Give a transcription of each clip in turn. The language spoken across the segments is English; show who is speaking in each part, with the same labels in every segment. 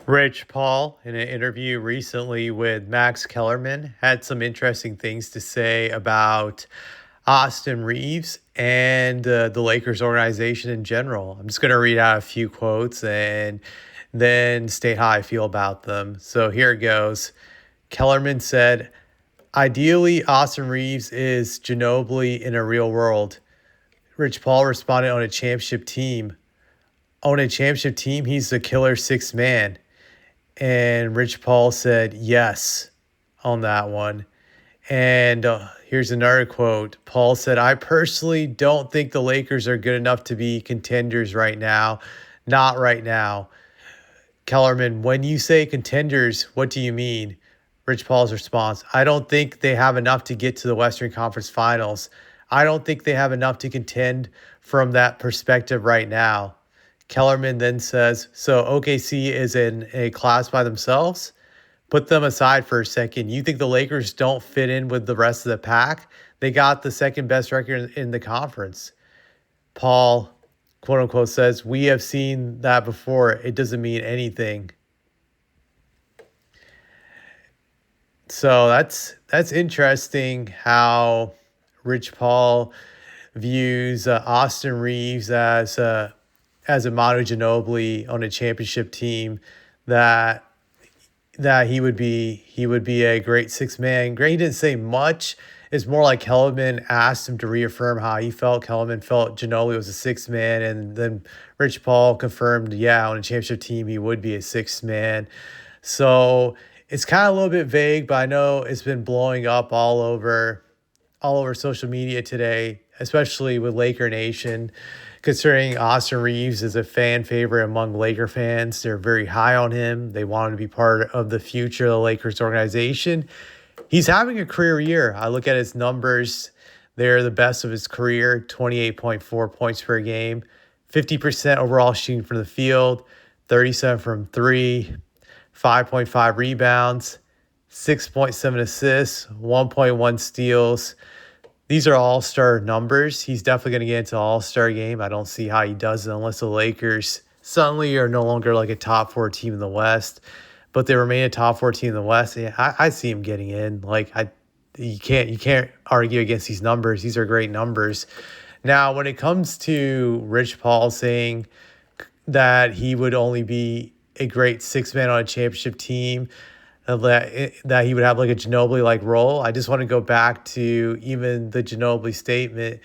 Speaker 1: Rich Paul, in an interview recently with Max Kellerman, had some interesting things to say about Austin Reaves and the Lakers organization in general. I'm just going to read out a few quotes and then state how I feel about them. So here it goes. Kellerman said, "Ideally, Austin Reaves is Ginobili in a real world." Rich Paul responded, "On a championship team. On a championship team, he's the killer sixth man." And Rich Paul said yes on that one. And here's another quote. Paul said, "I personally don't think the Lakers are good enough to be contenders right now. Not right now." Kellerman, "When you say contenders, what do you mean?" Rich Paul's response, "I don't think they have enough to get to the Western Conference Finals. I don't think they have enough to contend from that perspective right now." Kellerman then says, "So OKC is in a class by themselves? Put them aside for a second. You think the Lakers don't fit in with the rest of the pack? They got the second best record in the conference." Paul, quote unquote, says, "We have seen that before. It doesn't mean anything." So that's interesting how Rich Paul views Austin Reaves as a Manu Ginobili on a championship team that he would be a great six man. He didn't say much. It's more like Kellerman asked him to reaffirm how he felt. Kellerman felt Ginobili was a six man, and then Rich Paul confirmed, yeah, on a championship team he would be a six man. So it's kind of a little bit vague, but I know it's been blowing up all over social media today, especially with Laker Nation, considering Austin Reaves is a fan favorite among Laker fans. They're very high on him. They want him to be part of the future of the Lakers organization. He's having a career year. I look at his numbers. They're the best of his career, 28.4 points per game, 50% overall shooting from the field, 37 from three, 5.5 rebounds, 6.7 assists, 1.1 steals. These are all-star numbers. He's definitely going to get into all-star game. I don't see how he does it unless the Lakers suddenly are no longer like a top four team in the West, but they remain a top four team in the West. Yeah, I see him getting in. You can't argue against these numbers. These are great numbers. Now, when it comes to Rich Paul saying that he would only be a great six man on a championship team, that he would have like a Ginobili like role. I just want to go back to even the Ginobili statement.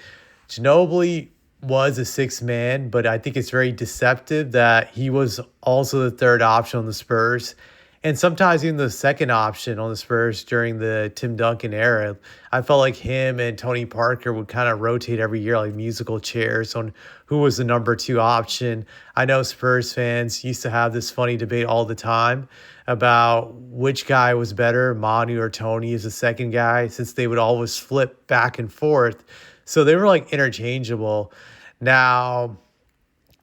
Speaker 1: Ginobili was a six man, but I think it's very deceptive that he was also the third option on the Spurs. And sometimes even the second option on the Spurs during the Tim Duncan era. I felt like him and Tony Parker would kind of rotate every year like musical chairs on who was the number two option. I know Spurs fans used to have this funny debate all the time about which guy was better, Manu or Tony as the second guy, since they would always flip back and forth. So they were like interchangeable. Now,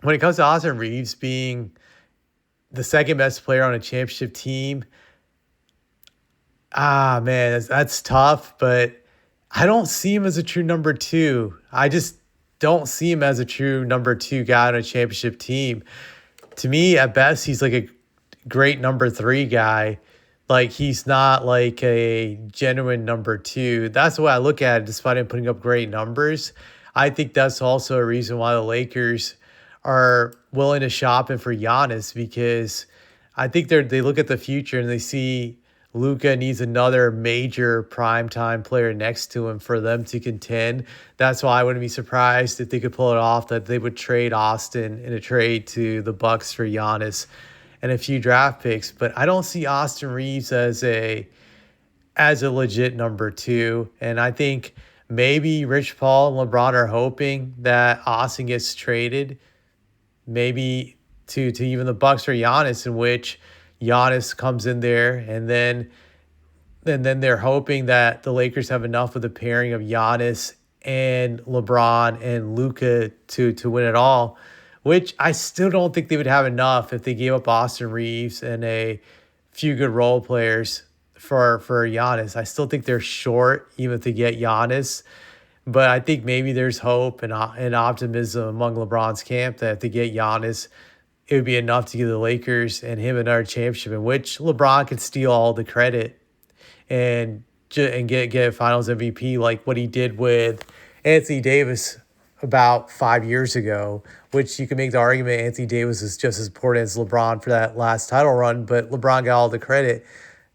Speaker 1: when it comes to Austin Reaves being the second best player on a championship team, man, that's tough, but I don't see him as a true number two. I just don't see him as a true number two guy on a championship team. To me, at best, he's like a great number three guy. Like, he's not like a genuine number two. That's the way I look at it, despite him putting up great numbers. I think that's also a reason why the Lakers are willing to shop him for Giannis, because I think they look at the future and they see Luka needs another major primetime player next to him for them to contend. That's why I wouldn't be surprised if they could pull it off, that they would trade Austin in a trade to the Bucks for Giannis and a few draft picks. But I don't see Austin Reaves as a legit number two. And I think maybe Rich Paul and LeBron are hoping that Austin gets traded, maybe to even the Bucks or Giannis, in which Giannis comes in there, and then they're hoping that the Lakers have enough of the pairing of Giannis and LeBron and Luka to win it all, which I still don't think they would have enough if they gave up Austin Reaves and a few good role players for Giannis. I still think they're short even if they get Giannis. But I think maybe there's hope and optimism among LeBron's camp that if they get Giannis, it would be enough to give the Lakers and him another championship, in which LeBron could steal all the credit and get Finals MVP like what he did with Anthony Davis about 5 years ago. Which you can make the argument Anthony Davis is just as important as LeBron for that last title run, but LeBron got all the credit.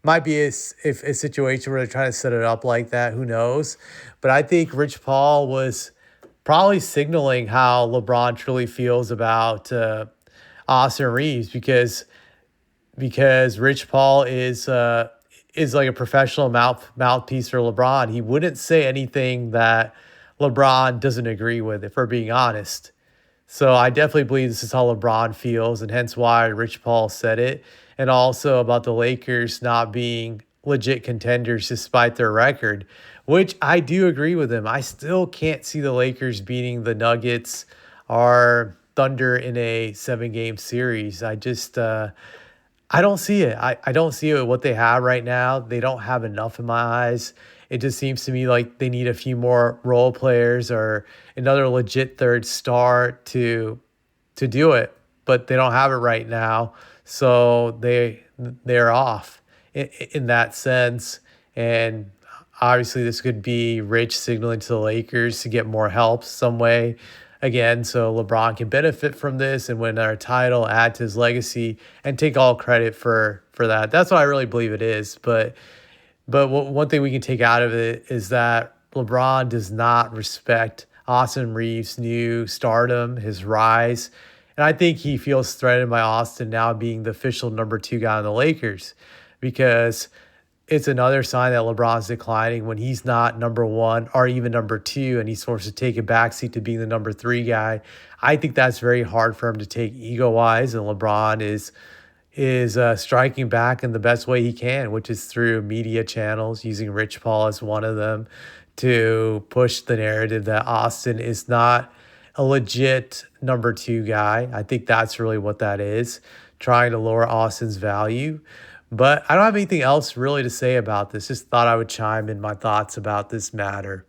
Speaker 1: Might be if a situation where they're trying to set it up like that. Who knows? But I think Rich Paul was probably signaling how LeBron truly feels about Austin Reeves, because Rich Paul is like a professional mouthpiece for LeBron. He wouldn't say anything that LeBron doesn't agree with, if we're being honest. So I definitely believe this is how LeBron feels, and hence why Rich Paul said it. And also about the Lakers not being legit contenders despite their record, which I do agree with him. I still can't see the Lakers beating the Nuggets or Thunder in a 7-game series. I don't see it. I don't see it with what they have right now. They don't have enough in my eyes. It just seems to me like they need a few more role players or another legit third star to do it, but they don't have it right now. So they're off in that sense. And obviously this could be Rich signaling to the Lakers to get more help some way again, so LeBron can benefit from this and win our title, add to his legacy, and take all credit for that. That's what I really believe it is. But one thing we can take out of it is that LeBron does not respect Austin Reeves' new stardom, his rise. And I think he feels threatened by Austin now being the official number 2 guy on the Lakers, because it's another sign that LeBron's declining when he's not number 1 or even number 2, and he's forced to take a backseat to being the number 3 guy. I think that's very hard for him to take ego-wise, and LeBron is striking back in the best way he can, which is through media channels, using Rich Paul as one of them to push the narrative that Austin is not a legit number 2 guy. I think that's really what that is, trying to lower Austin's value. But I don't have anything else really to say about this. Just thought I would chime in my thoughts about this matter.